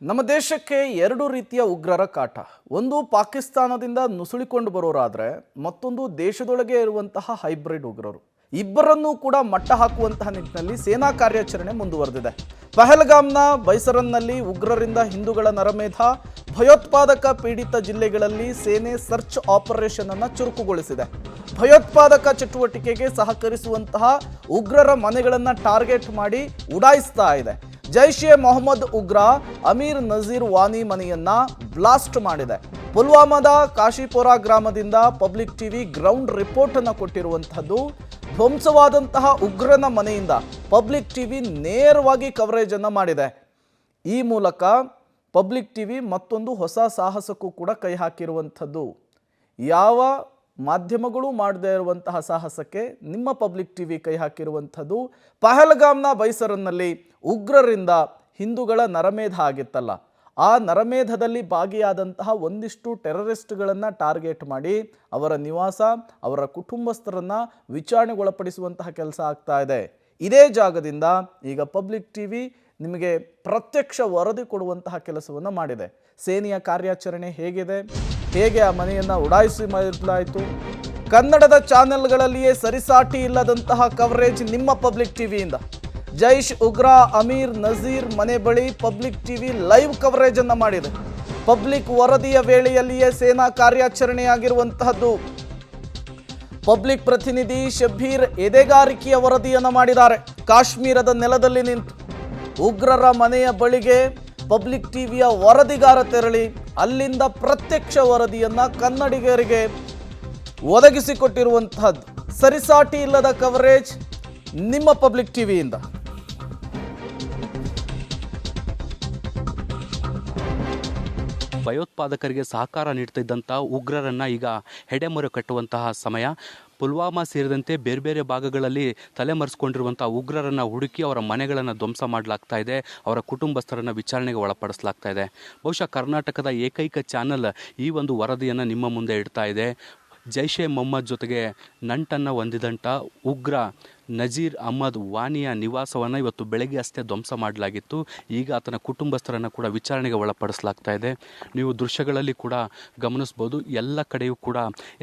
ನಮ್ಮ ದೇಶಕ್ಕೆ ಎರಡು ರೀತಿಯ ಉಗ್ರರ ಕಾಟ. ಒಂದು ಪಾಕಿಸ್ತಾನದಿಂದ ನುಸುಳಿಕೊಂಡು ಬರೋರಾದರೆ, ಮತ್ತೊಂದು ದೇಶದೊಳಗೆ ಇರುವಂತಹ ಹೈಬ್ರಿಡ್ ಉಗ್ರರು. ಇಬ್ಬರನ್ನೂ ಕೂಡ ಮಟ್ಟ ಹಾಕುವಂತಹ ನಿಟ್ಟಿನಲ್ಲಿ ಸೇನಾ ಕಾರ್ಯಾಚರಣೆ ಮುಂದುವರೆದಿದೆ. ಪಹಲ್ಗಾಮ್ನ ಬೈಸರನ್ನಲ್ಲಿ ಉಗ್ರರಿಂದ ಹಿಂದೂಗಳ ನರಮೇಧ, ಭಯೋತ್ಪಾದಕ ಪೀಡಿತ ಜಿಲ್ಲೆಗಳಲ್ಲಿ ಸೇನೆ ಸರ್ಚ್ ಆಪರೇಷನ್ ಅನ್ನು ಚುರುಕುಗೊಳಿಸಿದೆ. ಭಯೋತ್ಪಾದಕ ಚಟುವಟಿಕೆಗೆ ಸಹಕರಿಸುವಂತಹ ಉಗ್ರರ ಮನೆಗಳನ್ನು ಟಾರ್ಗೆಟ್ ಮಾಡಿ ಉಡಾಯಿಸ್ತಾ ಇದೆ. ಜೈಷ್ ಎ ಮೊಹಮ್ಮದ್ ಉಗ್ರ ಅಮೀರ್ ನಜೀರ್ ವಾನಿ ಮನೆಯನ್ನ ಬ್ಲಾಸ್ಟ್ ಮಾಡಿದೆ. ಪುಲ್ವಾಮಾದ ಕಾಶಿಪುರ ಗ್ರಾಮದಿಂದ ಪಬ್ಲಿಕ್ ಟಿವಿ ಗ್ರೌಂಡ್ ರಿಪೋರ್ಟ್ ಅನ್ನು ಕೊಟ್ಟಿರುವಂತಹದ್ದು. ಧ್ವಂಸವಾದಂತಹ ಉಗ್ರನ ಮನೆಯಿಂದ ಪಬ್ಲಿಕ್ ಟಿವಿ ನೇರವಾಗಿ ಕವರೇಜ್ ಅನ್ನು ಮಾಡಿದೆ. ಈ ಮೂಲಕ ಪಬ್ಲಿಕ್ ಟಿವಿ ಮತ್ತೊಂದು ಹೊಸ ಸಾಹಸಕ್ಕೂ ಕೂಡ ಕೈ ಹಾಕಿರುವಂಥದ್ದು. ಯಾವ ಮಾಧ್ಯಮಗಳು ಮಾಡದೇ ಇರುವಂತಹ ಸಾಹಸಕ್ಕೆ ನಿಮ್ಮ ಪಬ್ಲಿಕ್ ಟಿವಿ ಕೈ ಹಾಕಿರುವಂಥದ್ದು. ಪಹಲ್ಗಾಮ್ನ ಬೈಸರನ್ನಲ್ಲಿ ಉಗ್ರರಿಂದ ಹಿಂದೂಗಳ ನರಮೇಧ ಆಗಿತ್ತಲ್ಲ, ಆ ನರಮೇಧದಲ್ಲಿ ಭಾಗಿಯಾದಂತಹ ಒಂದಿಷ್ಟು ಟೆರರಿಸ್ಟ್ಗಳನ್ನು ಟಾರ್ಗೆಟ್ ಮಾಡಿ ಅವರ ನಿವಾಸ, ಅವರ ಕುಟುಂಬಸ್ಥರನ್ನು ವಿಚಾರಣೆಗೊಳಪಡಿಸುವಂತಹ ಕೆಲಸ ಆಗ್ತಾ ಇದೆ. ಇದೇ ಜಾಗದಿಂದ ಈಗ ಪಬ್ಲಿಕ್ ಟಿವಿ ನಿಮಗೆ ಪ್ರತ್ಯಕ್ಷ ವರದಿ ಕೊಡುವಂತಹ ಕೆಲಸವನ್ನು ಮಾಡಿದೆ. ಸೇನೆಯ ಕಾರ್ಯಾಚರಣೆ ಹೇಗಿದೆ, ಹೇಗೆ ಆ ಮನೆಯನ್ನು ಉಡಾಯಿಸಿ ಮಾಡಲಾಯಿತು, ಕನ್ನಡದ ಚಾನೆಲ್ಗಳಲ್ಲಿಯೇ ಸರಿಸಾಟಿ ಇಲ್ಲದಂತಹ ಕವರೇಜ್ ನಿಮ್ಮ ಪಬ್ಲಿಕ್ ಟಿವಿಯಿಂದ. ಜೈಷ್ ಉಗ್ರ ಅಮೀರ್ ನಜೀರ್ ಮನೆ ಬಳಿ ಪಬ್ಲಿಕ್ ಟಿವಿ ಲೈವ್ ಕವರೇಜ್ ಅನ್ನು ಮಾಡಿದೆ. ಪಬ್ಲಿಕ್ ವರದಿಯ ವೇಳೆಯಲ್ಲಿಯೇ ಸೇನಾ ಕಾರ್ಯಾಚರಣೆಯಾಗಿರುವಂತಹದ್ದು. ಪಬ್ಲಿಕ್ ಪ್ರತಿನಿಧಿ ಶಬ್ಬೀರ್ ಎದೆಗಾರಿಕೆಯ ವರದಿಯನ್ನು ಮಾಡಿದ್ದಾರೆ. ಕಾಶ್ಮೀರದ ನೆಲದಲ್ಲಿ ನಿಂತು ಉಗ್ರರ ಮನೆಯ ಬಳಿಗೆ ಪಬ್ಲಿಕ್ ಟಿವಿಯ ವರದಿಗಾರ ತೆರಳಿ ಅಲ್ಲಿಂದ ಪ್ರತ್ಯಕ್ಷ ವರದಿಯನ್ನ ಕನ್ನಡಿಗರಿಗೆ ಒದಗಿಸಿಕೊಟ್ಟಿರುವಂತಹದ್ದು. ಸರಿಸಾಟಿ ಇಲ್ಲದ ಕವರೇಜ್ ನಿಮ್ಮ ಪಬ್ಲಿಕ್ ಟಿವಿಯಿಂದ. ಭಯೋತ್ಪಾದಕರಿಗೆ ಸಹಕಾರ ನೀಡ್ತಿದ್ದಂಥ ಉಗ್ರರನ್ನು ಈಗ ಹೆಡೆಮೊರೆ ಕಟ್ಟುವಂತಹ ಸಮಯ. ಪುಲ್ವಾಮಾ ಸೇರಿದಂತೆ ಬೇರೆ ಬೇರೆ ಭಾಗಗಳಲ್ಲಿ ತಲೆಮರೆಸ್ಕೊಂಡಿರುವಂಥ ಉಗ್ರರನ್ನು ಹುಡುಕಿ ಅವರ ಮನೆಗಳನ್ನು ಧ್ವಂಸ ಮಾಡಲಾಗ್ತಾ ಇದೆ. ಅವರ ಕುಟುಂಬಸ್ಥರನ್ನು ವಿಚಾರಣೆಗೆ ಒಳಪಡಿಸಲಾಗ್ತಾ ಇದೆ. ಬಹುಶಃ ಕರ್ನಾಟಕದ ಏಕೈಕ ಚಾನಲ್ ಈ ಒಂದು ವರದಿಯನ್ನು ನಿಮ್ಮ ಮುಂದೆ ಇಡ್ತಾ ಇದೆ. ಜೈಷ್ ಎ ಮೊಹಮ್ಮದ್ ಜೊತೆಗೆ ನಂಟನ್ನು ಹೊಂದಿದಂಥ ಉಗ್ರ ನಜೀರ್ ಅಹಮ್ಮದ್ ವಾನಿಯ ನಿವಾಸವನ್ನು ಇವತ್ತು ಬೆಳಗ್ಗೆ ಅಷ್ಟೇ ಧ್ವಂಸ ಮಾಡಲಾಗಿತ್ತು. ಈಗ ಆತನ ಕುಟುಂಬಸ್ಥರನ್ನು ಕೂಡ ವಿಚಾರಣೆಗೆ ಒಳಪಡಿಸಲಾಗ್ತಾ ಇದೆ. ನೀವು ದೃಶ್ಯಗಳಲ್ಲಿ ಕೂಡ ಗಮನಿಸ್ಬೋದು. ಎಲ್ಲ ಕಡೆಯೂ ಕೂಡ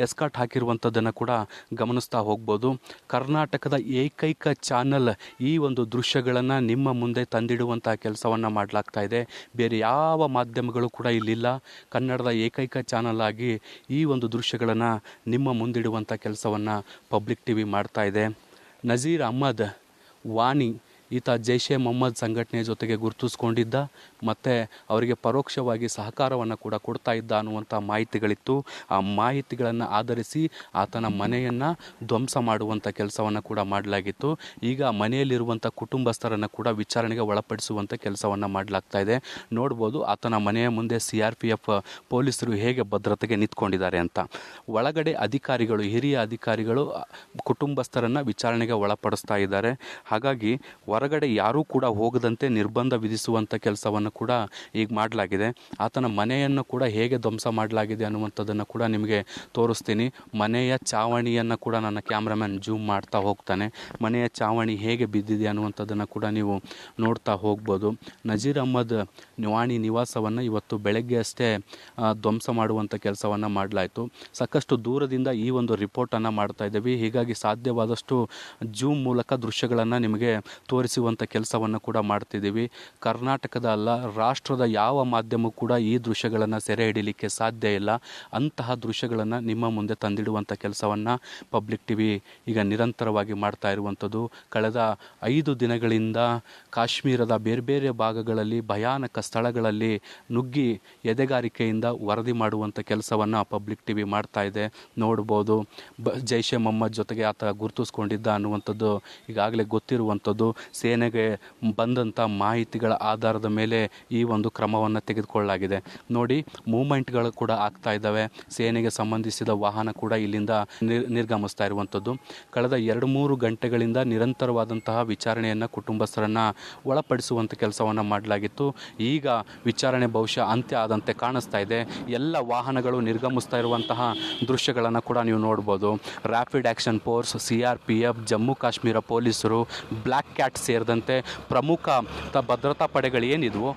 ಎಸ್ಕಾಟ್ ಹಾಕಿರುವಂಥದ್ದನ್ನು ಕೂಡ ಗಮನಿಸ್ತಾ ಹೋಗ್ಬೋದು. ಕರ್ನಾಟಕದ ಏಕೈಕ ಚಾನಲ್ ಈ ಒಂದು ದೃಶ್ಯಗಳನ್ನು ನಿಮ್ಮ ಮುಂದೆ ತಂದಿಡುವಂಥ ಕೆಲಸವನ್ನು ಮಾಡಲಾಗ್ತಾ ಇದೆ. ಬೇರೆ ಯಾವ ಮಾಧ್ಯಮಗಳು ಕೂಡ ಇಲ್ಲಿಲ್ಲ. ಕನ್ನಡದ ಏಕೈಕ ಚಾನಲ್ ಆಗಿ ಈ ಒಂದು ದೃಶ್ಯಗಳನ್ನು ನಿಮ್ಮ ಮುಂದಿಡುವಂಥ ಕೆಲಸವನ್ನು ಪಬ್ಲಿಕ್ ಟಿವಿ ಮಾಡ್ತಾ ಇದೆ. ನಜೀರ್ ಅಹಮ್ಮದ್ ವಾನಿ ಈತ ಜೈಷ್ ಎ ಮೊಹಮ್ಮದ್ ಸಂಘಟನೆಯ ಜೊತೆಗೆ ಗುರುತಿಸ್ಕೊಂಡಿದ್ದ ಮತ್ತು ಅವರಿಗೆ ಪರೋಕ್ಷವಾಗಿ ಸಹಕಾರವನ್ನು ಕೂಡ ಕೊಡ್ತಾ ಇದ್ದ ಅನ್ನುವಂಥ ಮಾಹಿತಿಗಳಿತ್ತು. ಆ ಮಾಹಿತಿಗಳನ್ನು ಆಧರಿಸಿ ಆತನ ಮನೆಯನ್ನು ಧ್ವಂಸ ಮಾಡುವಂಥ ಕೆಲಸವನ್ನು ಕೂಡ ಮಾಡಲಾಗಿತ್ತು. ಈಗ ಮನೆಯಲ್ಲಿರುವಂಥ ಕುಟುಂಬಸ್ಥರನ್ನು ಕೂಡ ವಿಚಾರಣೆಗೆ ಒಳಪಡಿಸುವಂಥ ಕೆಲಸವನ್ನು ಮಾಡಲಾಗ್ತಾ ಇದೆ. ನೋಡ್ಬೋದು ಆತನ ಮನೆಯ ಮುಂದೆ CRPF ಪೊಲೀಸರು ಹೇಗೆ ಭದ್ರತೆಗೆ ನಿಂತ್ಕೊಂಡಿದ್ದಾರೆ ಅಂತ. ಒಳಗಡೆ ಅಧಿಕಾರಿಗಳು, ಹಿರಿಯ ಅಧಿಕಾರಿಗಳು ಕುಟುಂಬಸ್ಥರನ್ನು ವಿಚಾರಣೆಗೆ ಒಳಪಡಿಸ್ತಾ ಇದ್ದಾರೆ. ಹಾಗಾಗಿ ಹೊರಗಡೆ ಯಾರೂ ಕೂಡ ಹೋಗದಂತೆ ನಿರ್ಬಂಧ ವಿಧಿಸುವಂಥ ಕೆಲಸವನ್ನು ಕೂಡ ಈಗ ಮಾಡಲಾಗಿದೆ. ಆತನ ಮನೆಯನ್ನು ಕೂಡ ಹೇಗೆ ಧ್ವಂಸ ಮಾಡಲಾಗಿದೆ ಅನ್ನುವಂಥದ್ದನ್ನು ಕೂಡ ನಿಮಗೆ ತೋರಿಸ್ತೀನಿ. ಮನೆಯ ಚಾವಣಿಯನ್ನು ಕೂಡ ನನ್ನ ಕ್ಯಾಮ್ರಾಮ್ಯಾನ್ ಜೂಮ್ ಮಾಡ್ತಾ ಹೋಗ್ತಾನೆ. ಮನೆಯ ಚಾವಣಿ ಹೇಗೆ ಬಿದ್ದಿದೆ ಅನ್ನುವಂಥದ್ದನ್ನು ಕೂಡ ನೀವು ನೋಡ್ತಾ ಹೋಗ್ಬೋದು. ನಜೀರ್ ಅಹಮ್ಮದ್ ವಾನಿ ನಿವಾಸವನ್ನು ಇವತ್ತು ಬೆಳಗ್ಗೆ ಅಷ್ಟೇ ಧ್ವಂಸ ಮಾಡುವಂಥ ಕೆಲಸವನ್ನು ಮಾಡಲಾಯಿತು. ಸಾಕಷ್ಟು ದೂರದಿಂದ ಈ ಒಂದು ರಿಪೋರ್ಟನ್ನು ಮಾಡ್ತಾ ಇದ್ದೀವಿ. ಹೀಗಾಗಿ ಸಾಧ್ಯವಾದಷ್ಟು ಜೂಮ್ ಮೂಲಕ ದೃಶ್ಯಗಳನ್ನು ನಿಮಗೆ ತೋರಿಸುವಂಥ ಕೆಲಸವನ್ನು ಕೂಡ ಮಾಡ್ತಿದ್ದೀವಿ. ಕರ್ನಾಟಕದ ಅಲ್ಲ, ರಾಷ್ಟ್ರದ ಯಾವ ಮಾಧ್ಯಮ ಕೂಡ ಈ ದೃಶ್ಯಗಳನ್ನು ಸೆರೆ ಹಿಡಿಲಿಕ್ಕೆ ಸಾಧ್ಯ ಇಲ್ಲ. ಅಂತಹ ದೃಶ್ಯಗಳನ್ನು ನಿಮ್ಮ ಮುಂದೆ ತಂದಿಡುವಂಥ ಕೆಲಸವನ್ನು ಪಬ್ಲಿಕ್ ಟಿವಿ ಈಗ ನಿರಂತರವಾಗಿ ಮಾಡ್ತಾ ಇರುವಂಥದ್ದು. ಕಳೆದ 5 ದಿನಗಳಿಂದ ಕಾಶ್ಮೀರದ ಬೇರೆ ಬೇರೆ ಭಾಗಗಳಲ್ಲಿ ಭಯಾನಕ ಸ್ಥಳಗಳಲ್ಲಿ ನುಗ್ಗಿ ಎದೆಗಾರಿಕೆಯಿಂದ ವರದಿ ಮಾಡುವಂಥ ಕೆಲಸವನ್ನು ಪಬ್ಲಿಕ್ ಟಿವಿ ಮಾಡ್ತಾ ಇದೆ. ನೋಡ್ಬೋದು, ಜೈಷ್ ಎ ಮೊಹಮ್ಮದ್ ಜೊತೆಗೆ ಆತ ಗುರುತಿಸ್ಕೊಂಡಿದ್ದ ಅನ್ನುವಂಥದ್ದು ಈಗಾಗಲೇ ಗೊತ್ತಿರುವಂಥದ್ದು. ಸೇನೆಗೆ ಬಂದಂಥ ಮಾಹಿತಿಗಳ ಆಧಾರದ ಮೇಲೆ ಈ ಒಂದು ಕ್ರಮವನ್ನು ತೆಗೆದುಕೊಳ್ಳಲಾಗಿದೆ. ನೋಡಿ, ಮೂವ್ಮೆಂಟ್ಗಳು ಕೂಡ ಆಗ್ತಾ ಇದ್ದಾವೆ. ಸೇನೆಗೆ ಸಂಬಂಧಿಸಿದ ವಾಹನ ಕೂಡ ಇಲ್ಲಿಂದ ನಿರ್ಗಮಿಸ್ತಾ ಇರುವಂಥದ್ದು. ಕಳೆದ 2-3 ಗಂಟೆಗಳಿಂದ ನಿರಂತರವಾದಂತಹ ವಿಚಾರಣೆಯನ್ನು ಕುಟುಂಬಸ್ಥರನ್ನು ಒಳಪಡಿಸುವಂಥ ಕೆಲಸವನ್ನು ಮಾಡಲಾಗಿತ್ತು. ಈಗ ವಿಚಾರಣೆ ಬಹುಶಃ ಅಂತ್ಯ ಆದಂತೆ ಕಾಣಿಸ್ತಾ ಇದೆ. ಎಲ್ಲ ವಾಹನಗಳು ನಿರ್ಗಮಿಸ್ತಾ ಇರುವಂತಹ ದೃಶ್ಯಗಳನ್ನು ಕೂಡ ನೀವು ನೋಡ್ಬೋದು. Rapid action force, CRPF, Jammu Kashmir ಪೊಲೀಸರು, ಬ್ಲ್ಯಾಕ್ ಕ್ಯಾಟ್ ಸೇರಿದಂತೆ ಪ್ರಮುಖ ಭದ್ರತಾ ಪಡೆಗಳು ಏನಿದ್ವು